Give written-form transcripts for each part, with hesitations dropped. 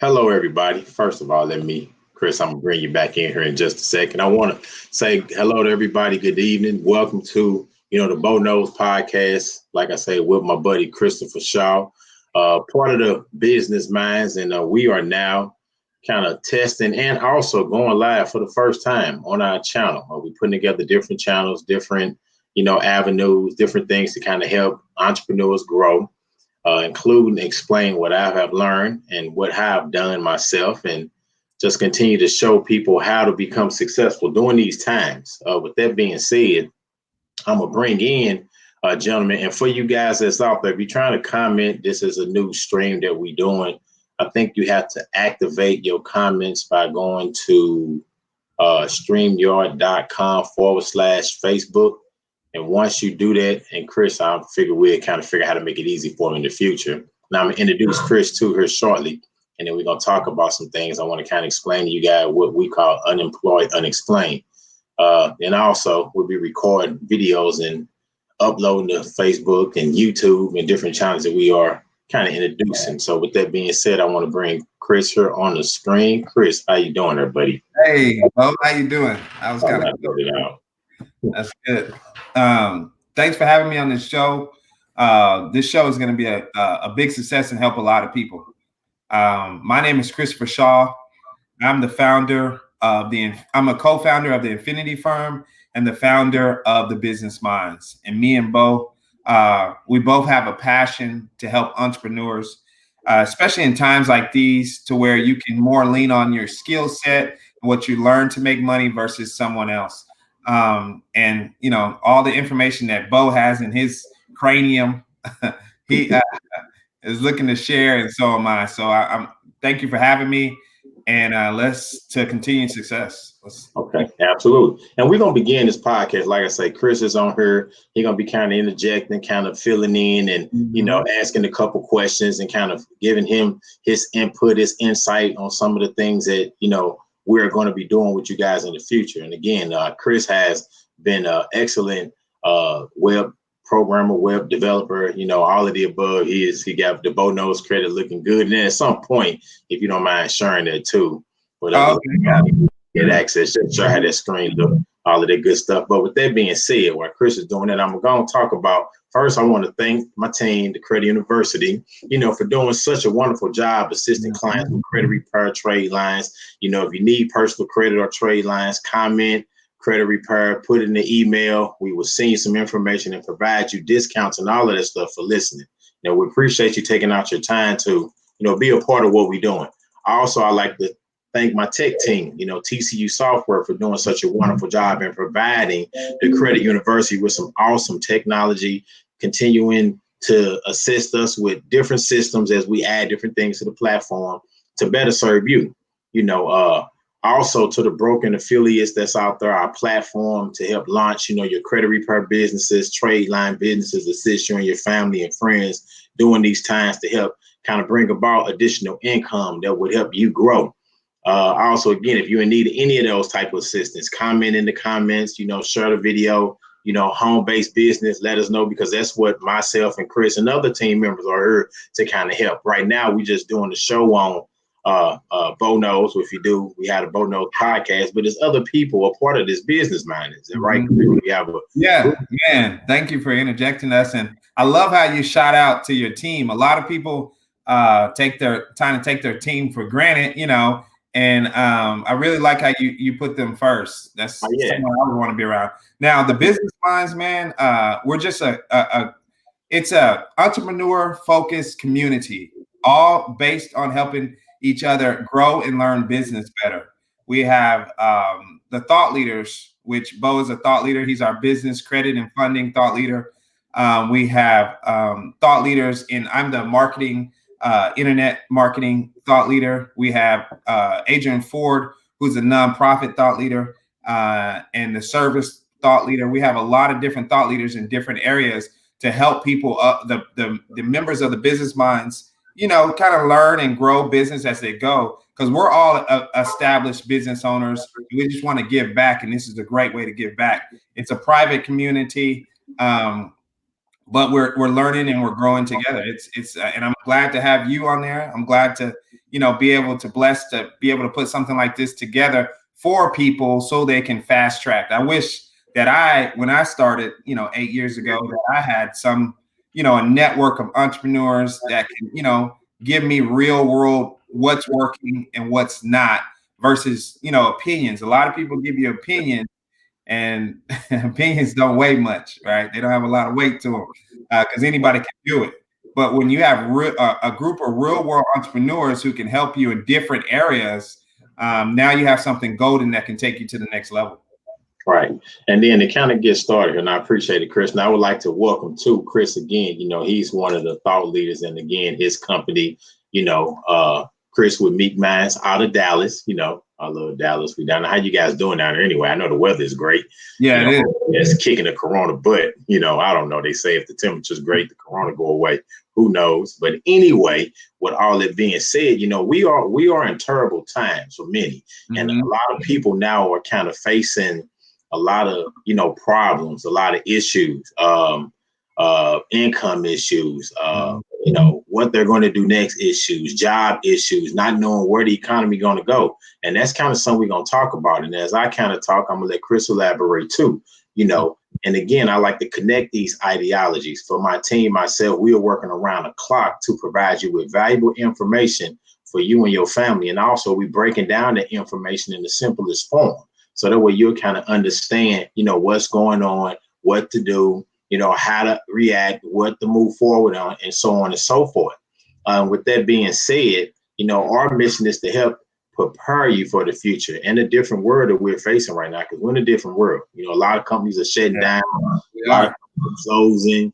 Hello, everybody. First of all, Chris, I'm gonna bring you back in here in just a second. I want to say hello to everybody. Good evening. Welcome to the Bo Knows podcast. Like I say, with my buddy Christopher Shaw, part of the Business Minds, and we are now kind of testing and also going live for the first time on our channel. We're putting together different channels, different avenues, different things to kind of help entrepreneurs grow, include and explain what I have learned and what I've done myself, and just continue to show people how to become successful during these times. With that being said, I'm going to bring in a gentleman. And for you guys that's out there, if you're trying to comment, this is a new stream that we're doing. I think you have to activate your comments by going to streamyard.com/Facebook. And once you do that, and Chris, we'll kind of figure out how to make it easy for him in the future. Now I'm gonna introduce Chris to her shortly, and then we're gonna talk about some things. I want to kind of explain to you guys what we call unemployed, unexplained. And also we'll be recording videos and uploading to Facebook and YouTube and different channels that we are kind of introducing. So with that being said, I want to bring Chris here on the screen. Chris, how you doing there, buddy? Hey, Bo, how you doing? I was kind of That's good. Thanks for having me on this show. This show is going to be a big success and help a lot of people. My name is Christopher Shaw. I'm a co-founder of the Infinity Firm and the founder of the Business Minds. And me and Bo, we both have a passion to help entrepreneurs, especially in times like these, to where you can more lean on your skill set, what you learn to make money versus someone else. And all the information that Bo has in his cranium, he is looking to share, and so am I. So I'm thank you for having me, and let's to continue success. Okay, absolutely. And we're gonna begin this podcast. Like I say, Chris is on here. He's gonna be kind of interjecting, kind of filling in, and asking a couple questions and kind of giving him his input, his insight on some of the things that we're going to be doing with you guys in the future. And again, Chris has been an excellent web programmer, web developer, all of the above. He got the Bo Knows credit looking good. And then at some point, if you don't mind sharing that too, but get access, just show how that screen look, all of that good stuff. But with that being said, while Chris is doing that, I'm going to talk about, first, I want to thank my team, the Credit University, for doing such a wonderful job assisting clients with credit repair, trade lines. If you need personal credit or trade lines, comment, credit repair, put it in the email. We will send you some information and provide you discounts and all of that stuff for listening. We appreciate you taking out your time to, be a part of what we're doing. Also, I like to thank my tech team, TCU Software, for doing such a wonderful job in providing the Credit University with some awesome technology, continuing to assist us with different systems as we add different things to the platform to better serve you. Also to the broken affiliates that's out there, our platform to help launch, your credit repair businesses, trade line businesses, assist you and your family and friends during these times to help kind of bring about additional income that would help you grow. Also, again, if you're in need of any of those type of assistance, comment in the comments, share the video, home-based business, let us know, because that's what myself and Chris and other team members are here to kind of help. Right now, we're just doing the show on Bo Knows. We had a Bo Knows podcast, but there's other people a part of this Business Mind. Is that right? We have man. Thank you for interjecting us. And I love how you shout out to your team. A lot of people take their team for granted, and I really like how you put them first. That's someone I would want to be around. Now, the Business Minds, man, we're just it's a entrepreneur focused community, all based on helping each other grow and learn business better. We have the thought leaders, which Bo is a thought leader. He's our business credit and funding thought leader. We have thought leaders I'm the marketing, internet marketing thought leader. We have Adrian Ford, who's a nonprofit thought leader, and the service thought leader. We have a lot of different thought leaders in different areas to help people, the members of the Business Minds, kind of learn and grow business as they go, because we're all established business owners. We just want to give back, and this is a great way to give back. It's a private community. but we're learning and we're growing together. It's and I'm glad to have you on there. I'm glad to, be able to put something like this together for people so they can fast track. I wish that when I started, 8 years ago, that I had some, a network of entrepreneurs that can, give me real world what's working and what's not versus, opinions. A lot of people give you opinions, and opinions don't weigh much, right? They don't have a lot of weight to them because anybody can do it. But when you have a group of real world entrepreneurs who can help you in different areas, now you have something golden that can take you to the next level. Right. And then to kind of get started, and I appreciate it, Chris. And I would like to welcome to Chris again. He's one of the thought leaders, and again, his company, Chris with Meek Minds out of Dallas. I love Dallas. We down there. How you guys doing down there anyway? I know the weather is great. Yeah, it is. It's kicking the corona, but I don't know. They say if the temperature's great, the corona go away. Who knows? But anyway, with all that being said, we are in terrible times for many, and a lot of people now are kind of facing a lot of problems, a lot of issues, income issues, what they're going to do next issues, job issues, not knowing where the economy going to go. And that's kind of something we're going to talk about. And as I kind of talk, I'm going to let Chris elaborate too, and again, I like to connect these ideologies. For my team, myself, we are working around the clock to provide you with valuable information for you and your family. And also we breaking down the information in the simplest form. So that way you'll kind of understand, what's going on, what to do, how to react, what to move forward on, and so on and so forth. With that being said, our mission is to help prepare you for the future and the different world that we're facing right now, because we're in a different world. A lot of companies are shutting down, a lot of companies are closing.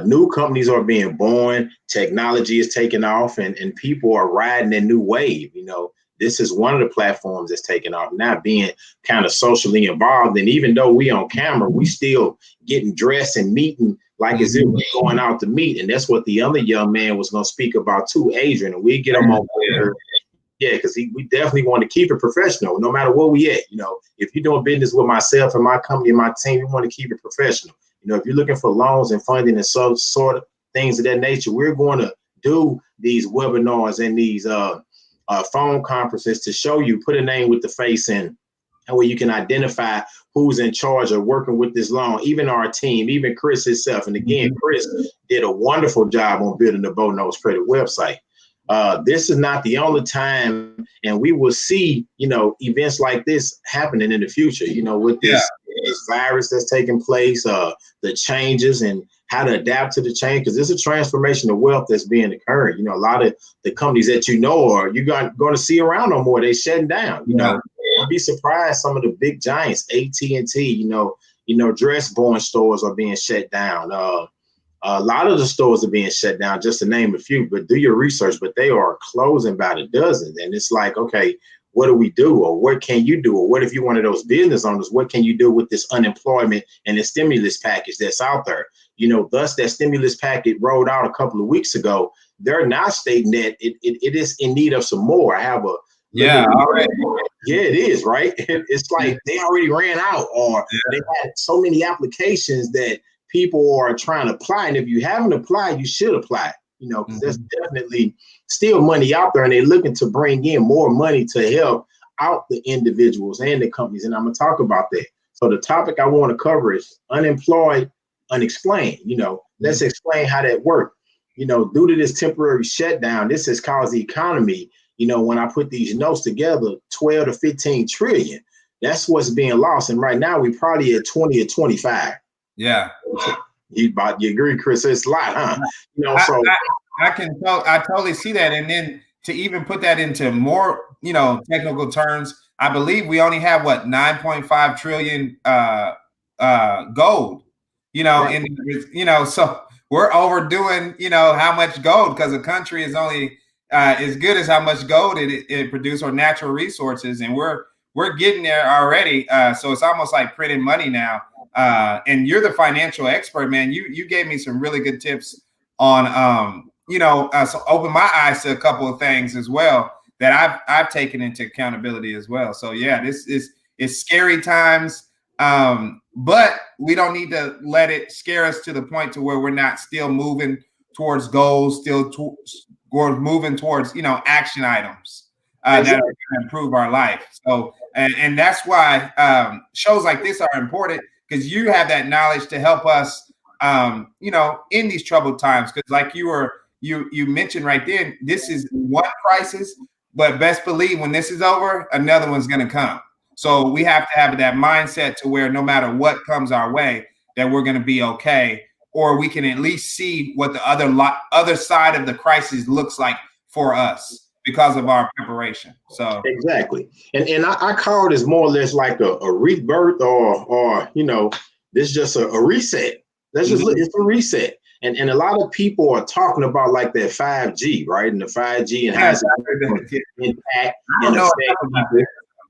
New companies are being born. Technology is taking off, and people are riding a new wave. This is one of the platforms that's taking off now, being kind of socially involved. And even though we on camera, we still getting dressed and meeting like as if we're going out to meet. And that's what the other young man was going to speak about too, Adrian. And we get him on board. Yeah, because we definitely want to keep it professional, no matter where we at. If you're doing business with myself and my company and my team, we want to keep it professional. If you're looking for loans and funding and some sort of things of that nature, we're going to do these webinars and these phone conferences to show you, put a name with the face in, and where you can identify who's in charge of working with this loan, even our team, even Chris himself. And again, Chris did a wonderful job on building the Bo Knows Credit website. This is not the only time, and we will see, events like this happening in the future, with this virus that's taking place, the changes and how to adapt to the change, because there's a transformation of wealth that's being occurred. A lot of the companies that are you're going to see around no more. They shutting down. You'd be surprised. Some of the big giants, AT&T, Dressborn stores are being shut down. A lot of the stores are being shut down, just to name a few. But do your research. But they are closing by the dozen, and it's like, okay, what do we do, or what can you do, or what if you're one of those business owners? What can you do with this unemployment and the stimulus package that's out there? Thus that stimulus package rolled out a couple of weeks ago. They're now stating that it is in need of some more. I have a already. Yeah, it is, right. It's like they already ran out, or they had so many applications that people are trying to apply. And if you haven't applied, you should apply. Because there's definitely still money out there, and they're looking to bring in more money to help out the individuals and the companies. And I'm going to talk about that. So the topic I want to cover is unemployed, unexplained. Let's explain how that worked. Due to this temporary shutdown, this has caused the economy, when I put these notes together, 12 to 15 trillion. That's what's being lost. And right now, we're probably at 20 or 25. Yeah. You agree, Chris? It's a lot, huh? I totally see that. And then to even put that into more, technical terms, I believe we only have 9.5 trillion gold, right. And so we're overdoing, how much gold, because the country is only as good as how much gold it produces, or natural resources, and we're getting there already. So it's almost like printing money now. And you're the financial expert, man. You gave me some really good tips on, so open my eyes to a couple of things as well that I've taken into accountability as well. So yeah, this is scary times. But we don't need to let it scare us to the point to where we're not still moving towards goals, moving towards, action items that are going to improve our life. So, and that's why shows like this are important, because you have that knowledge to help us, in these troubled times. Because like you mentioned right then, this is one crisis, but best believe when this is over, another one's going to come. So we have to have that mindset to where no matter what comes our way, that we're going to be okay, or we can at least see what the other side of the crisis looks like for us because of our preparation. So exactly, and I call this more or less like a rebirth, or this just a reset. That's just it's a reset. And a lot of people are talking about like that 5G, right? And the 5G and how it's impact and affect people.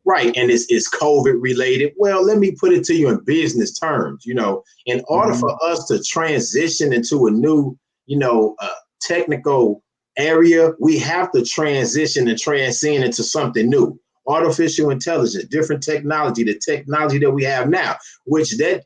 Right, and it's COVID related. Well, let me put it to you in business terms. In order for us to transition into a new, technical area, we have to transition and transcend into something new. Artificial intelligence, different technology, the technology that we have now, which that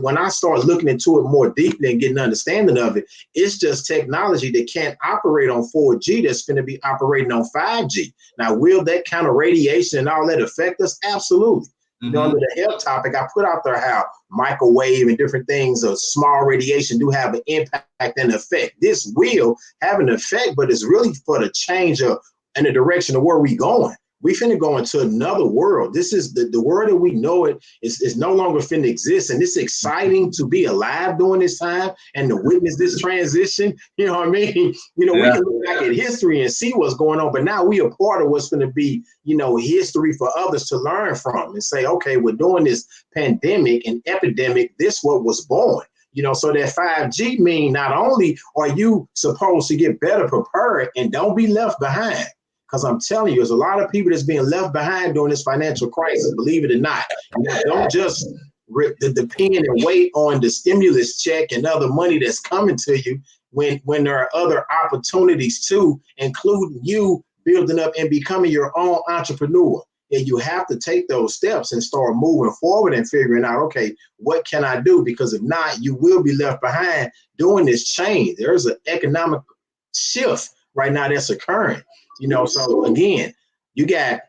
when I start looking into it more deeply and getting an understanding of it, it's just technology that can't operate on 4G that's going to be operating on 5G. Now, will that kind of radiation and all that affect us? Absolutely. Under the health topic, I put out there how microwave and different things of small radiation do have an impact and effect. This will have an effect, but it's really for the change of in the direction of where we going. We finna go into another world. This is the world that we know it is no longer finna exist. And it's exciting to be alive during this time and to witness this transition. You know what I mean? We can look back at history and see what's going on, but now we are part of what's gonna be, history for others to learn from and say, okay, we're doing this pandemic and epidemic, this what was born. So that 5G mean not only are you supposed to get better prepared and don't be left behind. Because I'm telling you, there's a lot of people that's being left behind during this financial crisis, believe it or not. Don't just depend and wait on the stimulus check and other money that's coming to you when there are other opportunities too, including you building up and becoming your own entrepreneur. And you have to take those steps and start moving forward and figuring out, okay, what can I do? Because if not, you will be left behind doing this change. There's an economic shift right now that's occurring. So again, you got,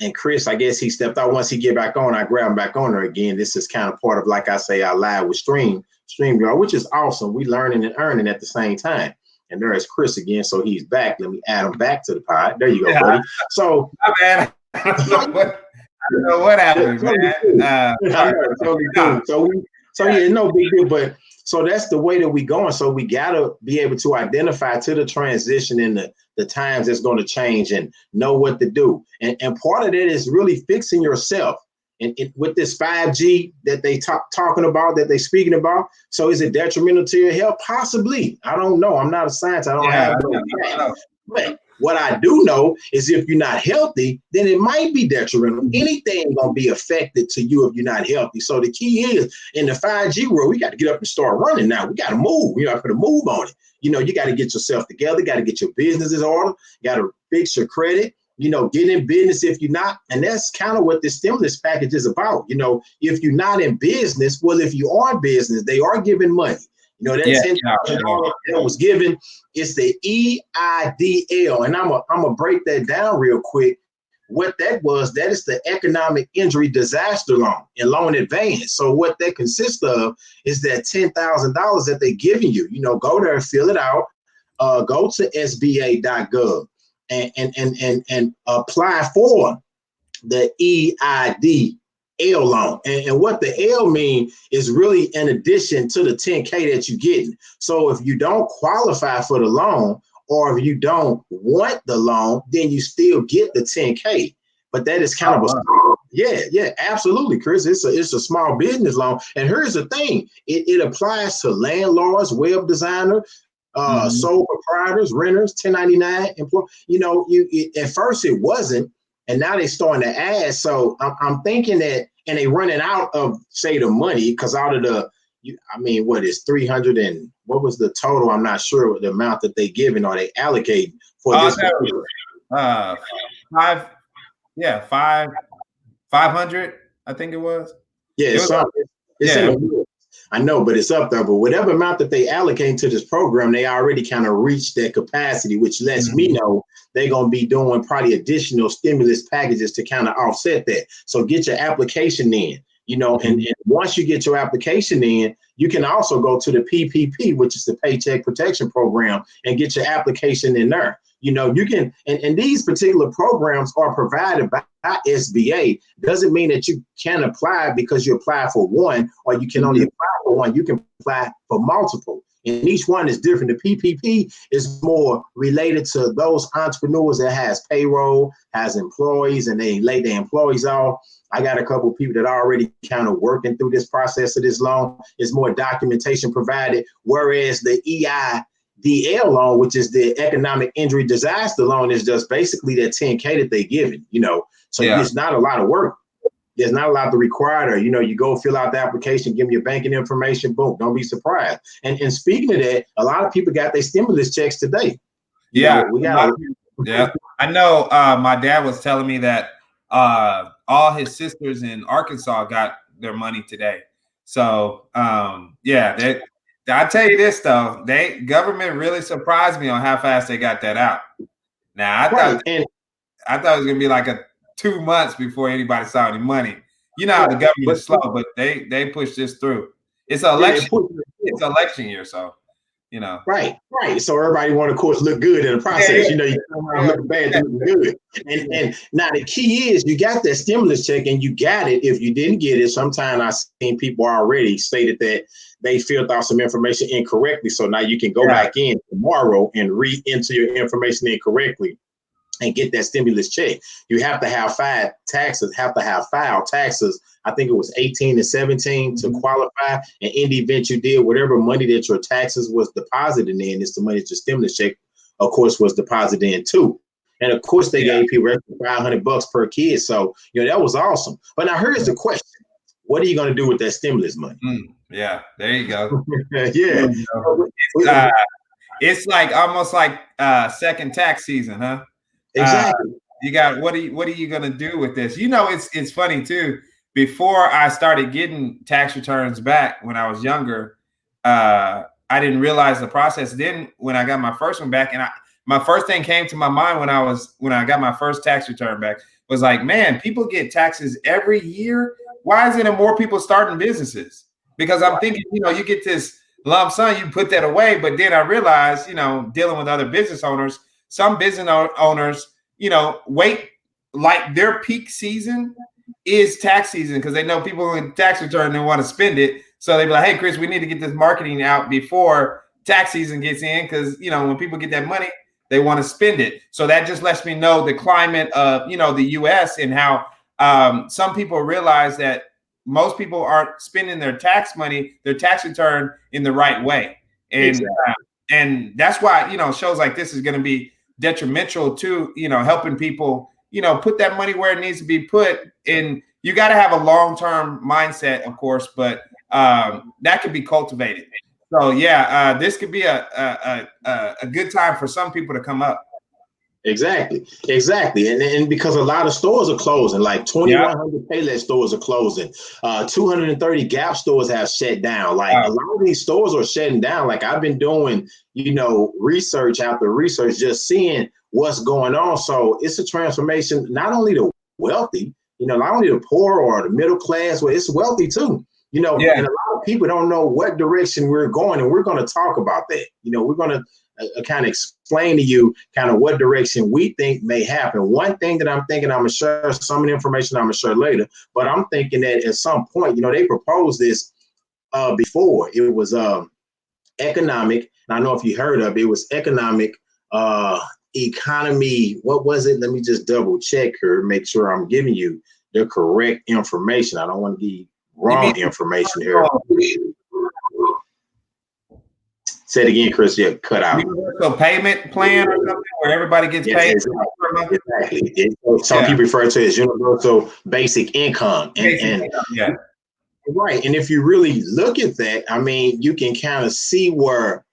and Chris, I guess he stepped out. Once he get back on, I grab him back on there again. This is kind of part of, like I say, our live with StreamYard, which is awesome. We learning and earning at the same time. And there is Chris again, so he's back. Let me add him back to the pod. There you go, buddy. So, man, I don't know what happened, man. So yeah, no big deal, but so that's the way that we going. So we gotta be able to identify to the transition and the times that's going to change and know what to do. And part of it is really fixing yourself. And with this 5G that they talking about, that they speaking about, so is it detrimental to your health? Possibly. I don't know. I'm not a scientist. I don't have no. But what I do know is if you're not healthy, then it might be detrimental. Anything gonna be affected to you if you're not healthy. So the key is in the 5G world, we got to get up and start running now. We got to move. You got to move on it. You got to get yourself together. Got to get your business in order. Got to fix your credit. Get in business if you're not. And that's kind of what this stimulus package is about. If you're not in business, well, if you are in business, they are giving money. That $10,000 that was given, it's the EIDL. And I'm gonna break that down real quick. What that is the Economic Injury Disaster Loan and Loan Advance. So what that consists of is that $10,000 that they're giving you. Go there and fill it out. Go to SBA.gov and apply for the EIDL loan. And what the L mean is really in addition to the 10K that you're getting. So if you don't qualify for the loan, or if you don't want the loan, then you still get the 10K. But that is kind of yeah, absolutely, Chris. It's a small business loan. And here's the thing: it applies to landlords, web designer, sole proprietors, renters, 1099 employees. At first it wasn't, and now they're starting to add. So I'm thinking that, and they running out of, say, the money, because out of the, what is 300 and what was the total? I'm not sure the amount that they giving or they allocate for this. 500, I think it was. Yeah, It was it's in yeah. the middle. I know, but it's up there. But whatever amount that they allocate to this program, they already kind of reached their capacity, which lets me know they're going to be doing probably additional stimulus packages to kind of offset that. So get your application in, and once you get your application in, you can also go to the PPP, which is the Paycheck Protection Program, and get your application in there. You can, and these particular programs are provided by SBA. Doesn't mean that you can apply because you apply for one, or you can only apply for one. You can apply for multiple, and each one is different. The PPP is more related to those entrepreneurs that has payroll, has employees, and they lay their employees off. I got a couple of people that are already kind of working through this process of this loan. It's more documentation provided, whereas the EIDL loan, which is the economic injury disaster loan, is just basically that 10K that they giving, So it's not a lot of work. There's not a lot to require. You go fill out the application, give me your banking information, boom, don't be surprised. And speaking of that, a lot of people got their stimulus checks today. We got I know my dad was telling me that all his sisters in Arkansas got their money today. So I tell you this though, government really surprised me on how fast they got that out. Now I thought it was gonna be like 2 months before anybody saw any money. The government is slow, but they pushed this through. It's an election. It's election year, so Right. So everybody want to, of course, look good in the process. You look bad to look good. And now the key is you got that stimulus check and you got it. If you didn't get it, sometimes I've seen people already stated that they filled out some information incorrectly. So now you can go back in tomorrow and re-enter your information incorrectly and get that stimulus check. You have to have filed taxes, I think it was 18 and 17 to qualify. And in the event you did, whatever money that your taxes was deposited in is the money that your stimulus check, of course, was deposited in too. And of course, they gave people $500 per kid. So, that was awesome. But now here's the question. What are you going to do with that stimulus money? Yeah, there you go. Yeah. It's like almost like second tax season, huh? Exactly. You got what are you gonna do with this? It's funny too. Before I started getting tax returns back when I was younger, I didn't realize the process. Then when I got my first one back, and my first thing came to my mind when I got my first tax return back was like, man, people get taxes every year. Why isn't there more people starting businesses? Because I'm thinking, you get this lump sum, you put that away. But then I realized, dealing with other business owners, some business owners, wait, like their peak season is tax season because they know people in tax return and want to spend it. So they be like, hey, Chris, we need to get this marketing out before tax season gets in because, when people get that money, they want to spend it. So that just lets me know the climate of, the U.S. and how some people realize that most people aren't spending their tax money, their tax return in the right way. And that's why, shows like this is going to be detrimental to, helping people, put that money where it needs to be put. And you got to have a long-term mindset, of course, but that could be cultivated. So this could be a good time for some people to come up. Exactly. And because a lot of stores are closing, like 2,100 Payless stores are closing. 230 Gap stores have shut down. Like a lot of these stores are shutting down. Like I've been doing, research after research, just seeing what's going on. So it's a transformation, not only the wealthy, not only the poor or the middle class, but it's wealthy too. And a lot of people don't know what direction we're going, and we're going to talk about that. We're going to kind of explain to you kind of what direction we think may happen. One thing that I'm thinking, I'm going to share some of the information I'm going to share later, but I'm thinking that at some point, they proposed this before. It was economic, and I know if you heard of it, it was economic economy. What was it? Let me just double check here, make sure I'm giving you the correct information. I don't want to give wrong information here. Say it again, Chris. Yeah, cut out. Universal payment plan or something where everybody gets paid. Exactly. Some people refer to it as universal basic income. Right. And if you really look at that, I mean, you can kind of see where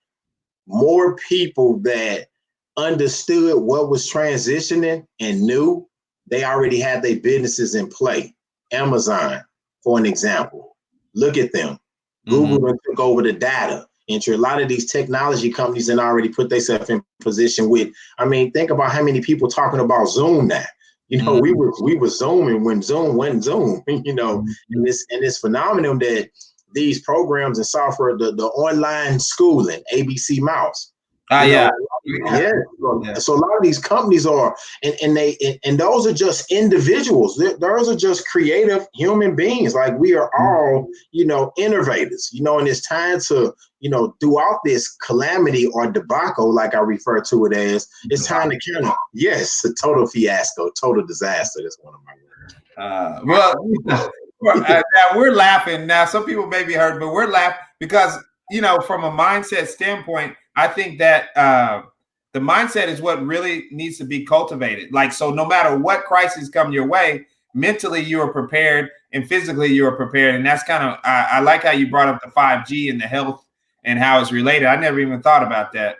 more people that understood what was transitioning and knew, they already had their businesses in play. Amazon, for an example. Look at them. Google took over the data entry. A lot of these technology companies and already put themselves in position with. I mean, think about how many people talking about Zoom now. You know, we were Zooming when Zoom went Zoom. You know, and this phenomenon that these programs and software, the online schooling, ABC Mouse. Yeah. So a lot of these companies are, and those are just individuals. Those are just creative human beings. Like we are all, you know, innovators, you know, and it's time to, you know, throughout this calamity or debacle, like I refer to it as, it's time to kind of, a total fiasco, total disaster. That's one of my words. Now we're laughing. Now, some people may be hurt, but we're laughing because, you know, from a mindset standpoint, I think that the mindset is what really needs to be cultivated. Like, so no matter what crises come your way, mentally you are prepared and physically you are prepared. And that's kind of, I like how you brought up the 5G and the health and how it's related. I never even thought about that.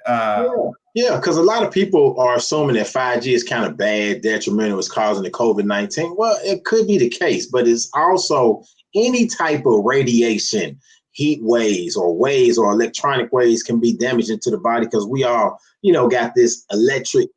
Yeah, because a lot of people are assuming that 5G is kind of bad, detrimental, is causing the COVID-19. Well, it could be the case, but it's also any type of radiation, heat waves or electronic waves can be damaging to the body because we all, you know, got this electric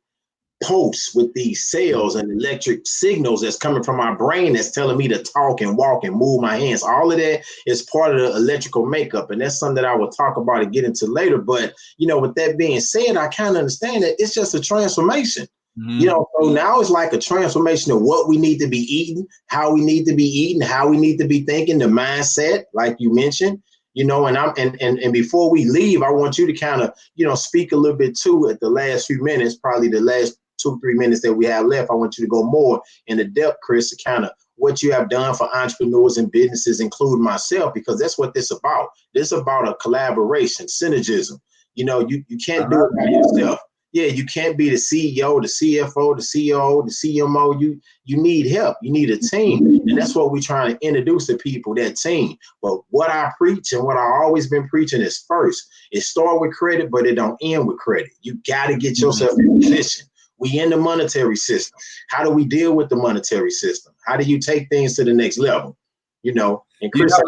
pulse with these cells and electric signals that's coming from our brain that's telling me to talk and walk and move my hands. All of that is part of the electrical makeup. And that's something that I will talk about and get into later. But, you know, with that being said, I kind of understand that it's just a transformation. You know, so now it's like a transformation of what we need to be eating, how we need to be eating, how we need to be thinking, the mindset, like you mentioned. You know, and before we leave, I want you to kind of, you know, speak a little bit too at the last few minutes, probably the last 2-3 minutes that we have left. I want you to go more into depth, Chris, to kind of what you have done for entrepreneurs and businesses, including myself, because that's what this is about. This is about a collaboration, synergism. You know, you can't do it by yourself. Yeah, you can't be the CEO, the CFO, the CEO, the CMO. You need help. You need a team. And that's what we're trying to introduce to people, that team. But what I preach and what I always been preaching is first, it start with credit, but it don't end with credit. You got to get yourself in position. We in the monetary system. How do we deal with the monetary system? How do you take things to the next level? You know, and Chris,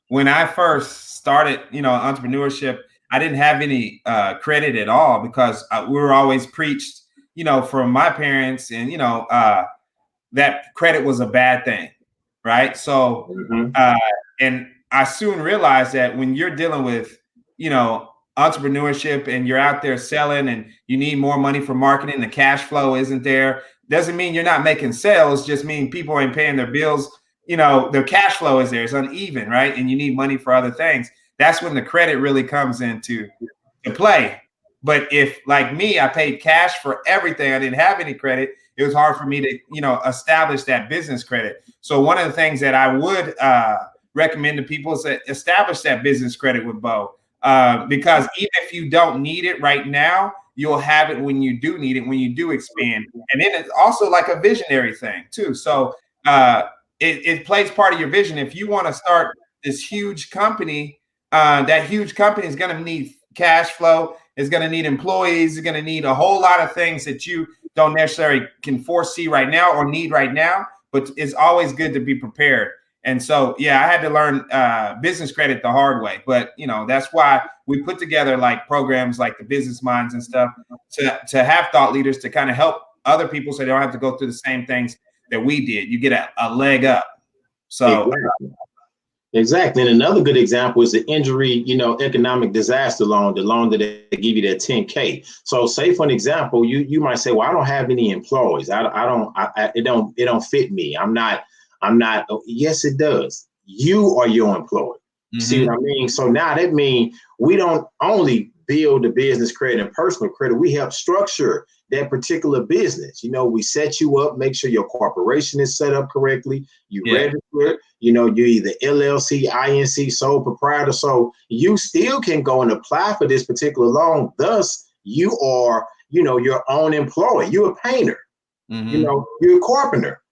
when I first started, you know, entrepreneurship, I didn't have any credit at all because we were always preached, you know, from my parents and, you know, that credit was a bad thing. Right. So and I soon realized that when you're dealing with, you know, entrepreneurship and you're out there selling and you need more money for marketing, the cash flow isn't there. Doesn't mean you're not making sales, just mean people ain't paying their bills. You know, their cash flow is there. It's uneven, right? And you need money for other things. That's when the credit really comes into play. But if, like me, I paid cash for everything, I didn't have any credit, it was hard for me to, you know, establish that business credit. So one of the things that I would recommend to people is to establish that business credit with Bo. Because even if you don't need it right now, you'll have it when you do need it, when you do expand. And then it's also like a visionary thing too. So it plays part of your vision. If you want to start this huge company, that huge company is going to need cash flow, is going to need employees, is going to need a whole lot of things that you don't necessarily can foresee right now or need right now, but it's always good to be prepared. And so, yeah, I had to learn business credit the hard way. But, you know, that's why we put together like programs like the Business Minds and stuff to have thought leaders to kind of help other people so they don't have to go through the same things that we did. You get a leg up. So exactly. And another good example is the injury, you know, economic disaster loan, the loan that they give you that 10K. So say for an example, you might say, well, I don't have any employees. It don't fit me. I'm not. Yes, it does. You are your employee. See what I mean? So now that means we don't only build the business credit and personal credit, we help structure that particular business. You know, we set you up, make sure your corporation is set up correctly. You register it. You know, you're either LLC, INC, sole proprietor. So you still can go and apply for this particular loan. Thus, you are, you know, your own employee. You're a painter. You know, you're a carpenter.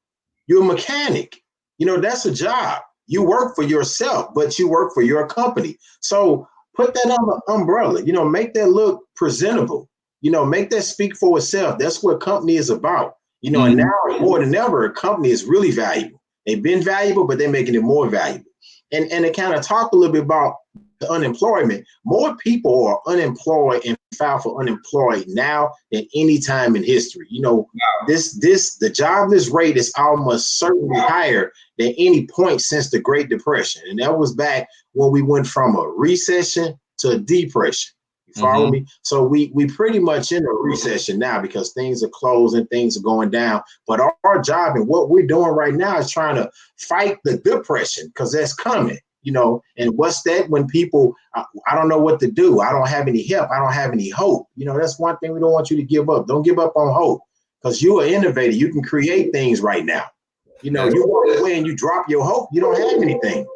You're a mechanic. You know, that's a job. You work for yourself, but you work for your company. So put that on the umbrella, you know, make that look presentable, you know, make that speak for itself. That's what company is about, you know, and now more than ever, a company is really valuable. They've been valuable, but they're making it more valuable. And to kind of talk a little bit about the unemployment, more people are unemployed and file for unemployed now than any time in history. You know, the jobless rate is almost certainly higher than any point since the Great Depression. And that was back when we went from a recession to a depression. You follow me? So we pretty much in a recession now because things are closing, things are going down. But our job and what we're doing right now is trying to fight the depression because that's coming. You know, and what's that when people, I don't know what to do. I don't have any help. I don't have any hope. You know, that's one thing we don't want you to give up. Don't give up on hope because you're an innovator. You can create things right now. You know, you walk away and you drop your hope. You don't have anything.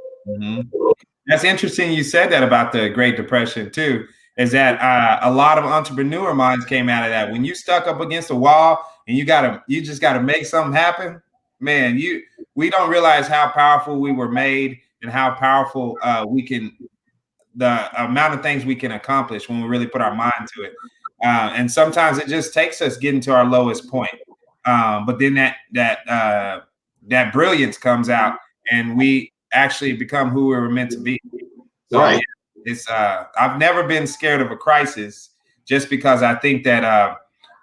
That's interesting. You said that about the Great Depression too, is that a lot of entrepreneur minds came out of that. When you stuck up against a wall and you just got to make something happen, man, we don't realize how powerful we were made and how powerful the amount of things we can accomplish when we really put our mind to it. And sometimes it just takes us getting to our lowest point. But then that brilliance comes out and we actually become who we were meant to be. So right. It's I've never been scared of a crisis just because I think that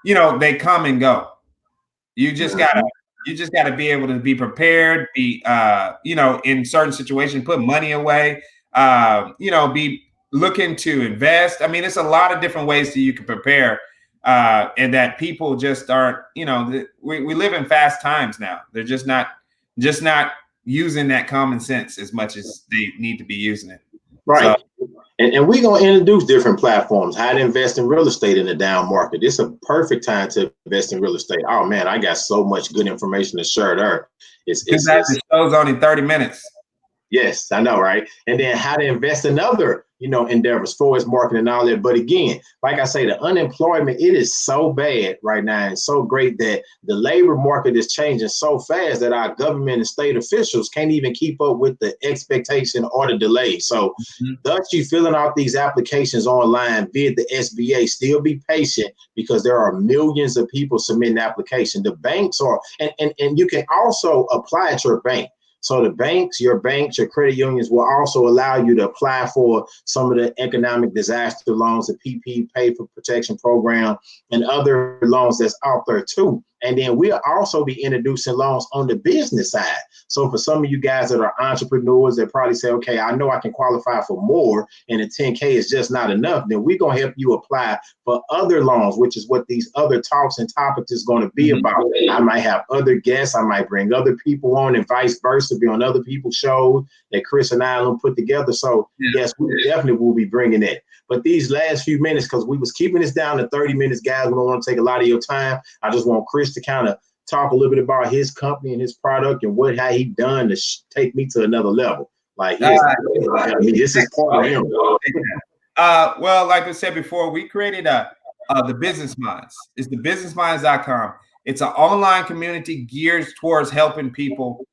you know, they come and go. You just gotta be able to be prepared, be you know, in certain situations, put money away, you know, be looking to invest. I mean, it's a lot of different ways that you can prepare, and that people just aren't, you know, we live in fast times now. They're just not using that common sense as much as they need to be using it. Right. So, and we're going to introduce different platforms, how to invest in real estate in the down market. It's a perfect time to invest in real estate. Oh, man, I got so much good information to share there. the show's only 30 minutes. Yes, I know, right? And then how to invest in other, you know, endeavors, forex marketing and all that. But again, like I say, the unemployment, it is so bad right now and so great that the labor market is changing so fast that our government and state officials can't even keep up with the expectation or the delay. So thus you filling out these applications online via the SBA, still be patient because there are millions of people submitting applications. The banks are, and you can also apply at your bank. So the banks, your credit unions will also allow you to apply for some of the economic disaster loans, the PPP, Pay for Protection Program, and other loans that's out there too. And then we'll also be introducing loans on the business side. So for some of you guys that are entrepreneurs that probably say, okay, I know I can qualify for more and the 10K is just not enough, then we're going to help you apply for other loans, which is what these other talks and topics is going to be about. I might have other guests. I might bring other people on and vice versa, be on other people's shows that Chris and I will put together. So yes, we definitely will be bringing it. But these last few minutes, because we was keeping this down to 30 minutes, guys, we don't want to take a lot of your time. I just want Chris to kind of talk a little bit about his company and his product and how he done to take me to another level. Like, this is part of him. Well, like I said before, we created the Business Minds. It's the businessminds.com. It's an online community geared towards helping people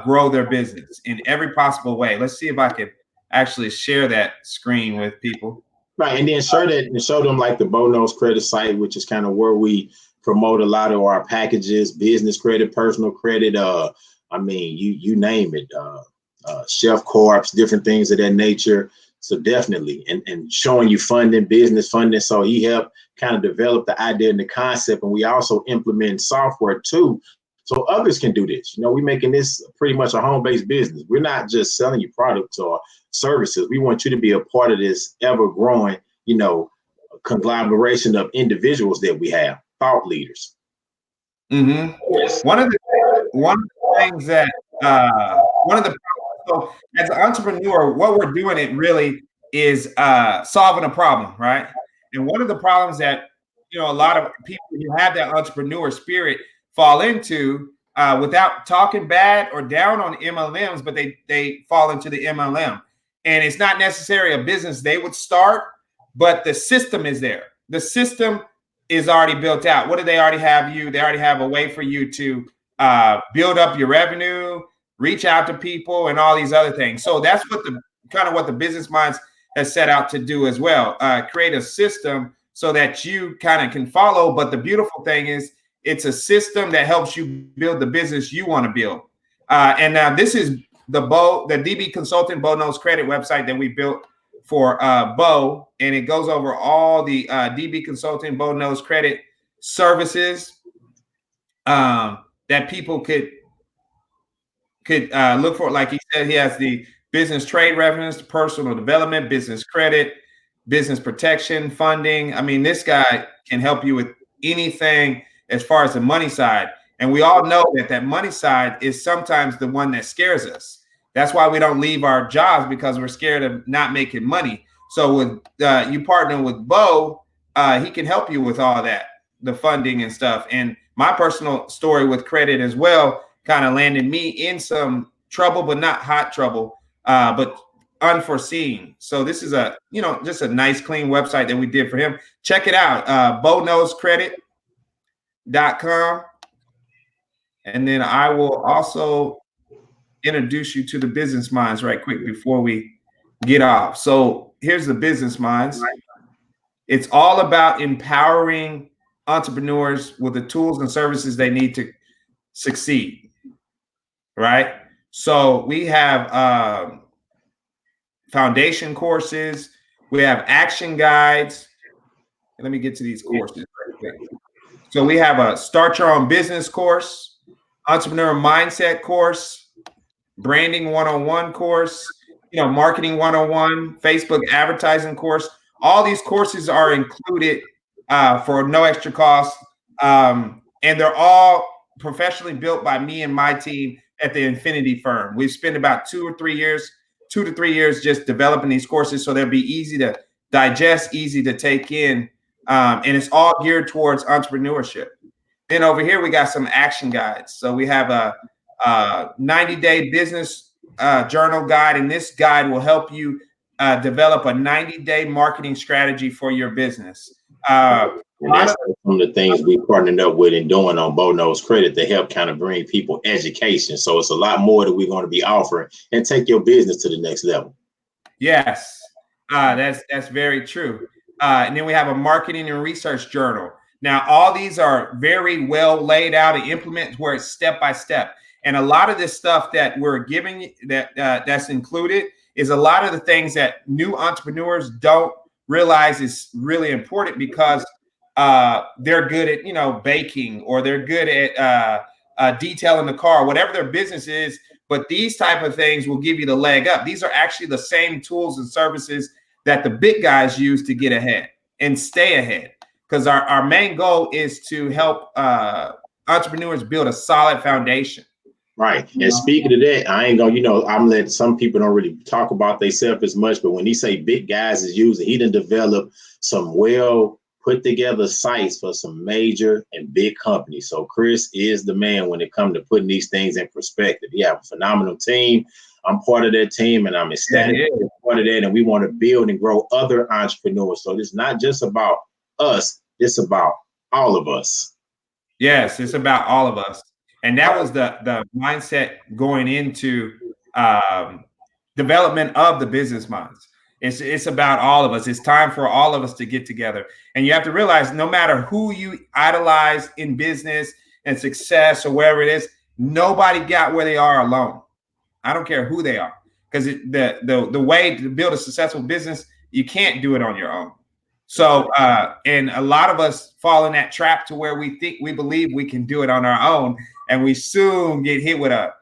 grow their business in every possible way. Let's see if I can actually share that screen with people. Right, and then show them like the Bono's credit site, which is kind of where we promote a lot of our packages, business credit, personal credit. I mean, you name it, Chef Corps, different things of that nature. So definitely, and showing you funding, business funding. So he helped kind of develop the idea and the concept, and we also implement software too, so others can do this. You know, we're making this pretty much a home-based business. We're not just selling you products or services. We want you to be a part of this ever-growing, you know, conglomeration of individuals that we have, thought leaders. Yes. One of the things that so as an entrepreneur, what we're doing it really is solving a problem, right? And one of the problems that, you know, a lot of people who have that entrepreneur spirit fall into without talking bad or down on MLMs, but they fall into the MLM. And it's not necessarily a business they would start, but the system is there. The system is already built out. What do they already have you? They already have a way for you to build up your revenue, reach out to people, and all these other things. So that's what the Business Minds has set out to do as well. Create a system so that you kind of can follow. But the beautiful thing is it's a system that helps you build the business you want to build. And now this is the DB Consultant Bo Knows Credit website that we built for Bo, and it goes over all the DB Consultant Bo Knows Credit services that people could look for. Like he said, he has the business trade reference, personal development, business credit, business protection, funding. I mean, this guy can help you with anything as far as the money side. And we all know that money side is sometimes the one that scares us. That's why we don't leave our jobs, because we're scared of not making money. So with you partner with Bo, he can help you with all that, the funding and stuff. And my personal story with credit as well kind of landed me in some trouble, but not hot trouble, but unforeseen. So this is just a nice, clean website that we did for him. Check it out, BoKnowsCredit.com. And then I will also introduce you to the Business Minds right quick before we get off. So here's the Business Minds. It's all about empowering entrepreneurs with the tools and services they need to succeed, right? So we have foundation courses, we have action guides. Let me get to these courses right quick. So we have a Start Your Own Business course, Entrepreneur Mindset course, Branding 101 course, Marketing 101, Facebook advertising course. All these courses are included for no extra cost. And they're all professionally built by me and my team at the Infinity firm. We've spent about 2 to 3 years just developing these courses, so they'll be easy to digest, easy to take in. And it's all geared towards entrepreneurship. Then over here, we got some action guides. So we have a 90-day business journal guide, and this guide will help you develop a 90-day marketing strategy for your business. And that's some of the things we partnered up with and doing on Bo Knows Credit to help kind of bring people education. So it's a lot more that we're going to be offering and take your business to the next level. Yes, that's very true. And then we have a marketing and research journal. Now, all these are very well laid out and implemented where it's step by step. And a lot of this stuff that we're giving that's included is a lot of the things that new entrepreneurs don't realize is really important, because they're good at, baking, or they're good at detailing the car, whatever their business is. But these type of things will give you the leg up. These are actually the same tools and services that the big guys use to get ahead and stay ahead. Because our main goal is to help entrepreneurs build a solid foundation. Right. And speaking of that, I ain't gonna, I'm letting some people don't really talk about themselves as much, but when he say big guys is using, he done developed some well put together sites for some major and big companies. So Chris is the man when it comes to putting these things in perspective. He have a phenomenal team. I'm part of that team, and I'm ecstatic to be part of that. And we want to build and grow other entrepreneurs. So it's not just about us, it's about all of us. Yes, it's about all of us. And that was the mindset going into development of the Business Minds. It's about all of us. It's time for all of us to get together. And you have to realize, no matter who you idolize in business and success or wherever it is, nobody got where they are alone. I don't care who they are, because the way to build a successful business, you can't do it on your own. So, and a lot of us fall in that trap to where we believe we can do it on our own, and we soon get hit with a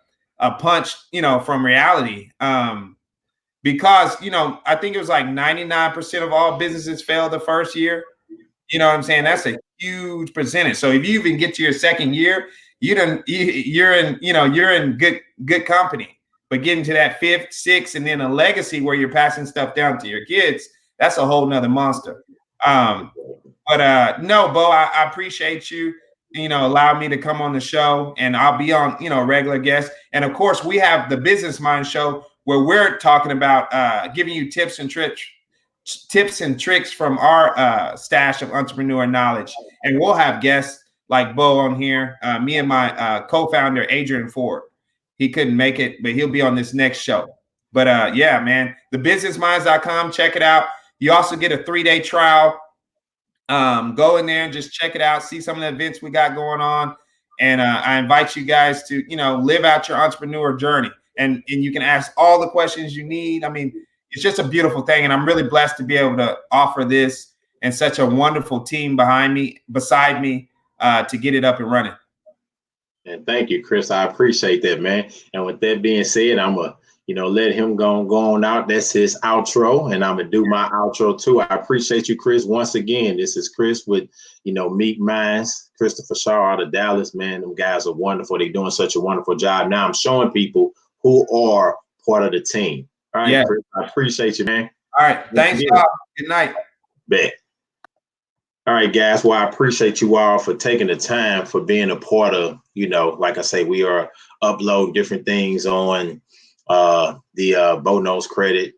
punch, from reality. Because, I think it was like 99% of all businesses fail the first year. You know what I'm saying? That's a huge percentage. So if you even get to your second year, you're in good company. But getting to that fifth, sixth, and then a legacy where you're passing stuff down to your kids, that's a whole nother monster. But no, Bo, I appreciate you, allow me to come on the show, and I'll be on, regular guest. And of course, we have the Business Mind Show, where we're talking about giving you tips and tricks from our stash of entrepreneur knowledge. And we'll have guests like Bo on here, me and my co-founder, Adrian Ford. He couldn't make it, but he'll be on this next show. But yeah, man, thebusinessminds.com, check it out. You also get a 3-day trial. Go in there and just check it out, see some of the events we got going on. And I invite you guys to, live out your entrepreneur journey. And you can ask all the questions you need. I mean, it's just a beautiful thing. And I'm really blessed to be able to offer this and such a wonderful team beside me, to get it up and running. And thank you, Chris. I appreciate that, man. And with that being said, I'm going to, let him go on out. That's his outro. And I'm going to do my outro too. I appreciate you, Chris. Once again, this is Chris with, Meek Minds, Christopher Shaw out of Dallas, man. Them guys are wonderful. They're doing such a wonderful job. Now I'm showing people who are part of the team. All right, yeah. Chris, I appreciate you, man. All right. Thanks, y'all. Good night. Bet. All right, guys. Well, I appreciate you all for taking the time for being a part of, like I say, we are uploading different things on the Bo Knows Credit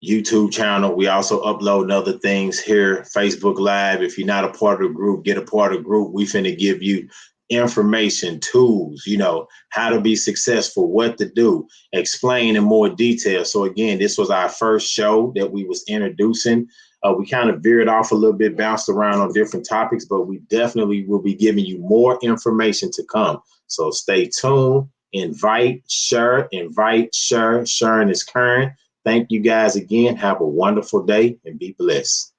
YouTube channel. We also upload other things here, Facebook Live. If you're not a part of the group, get a part of the group. We finna give you information, tools, how to be successful, what to do, explain in more detail. So again, this was our first show that we was introducing. We kind of veered off a little bit, bounced around on different topics, but we definitely will be giving you more information to come. So stay tuned, invite, share. Sharing is current. Thank you guys again. Have a wonderful day and be blessed.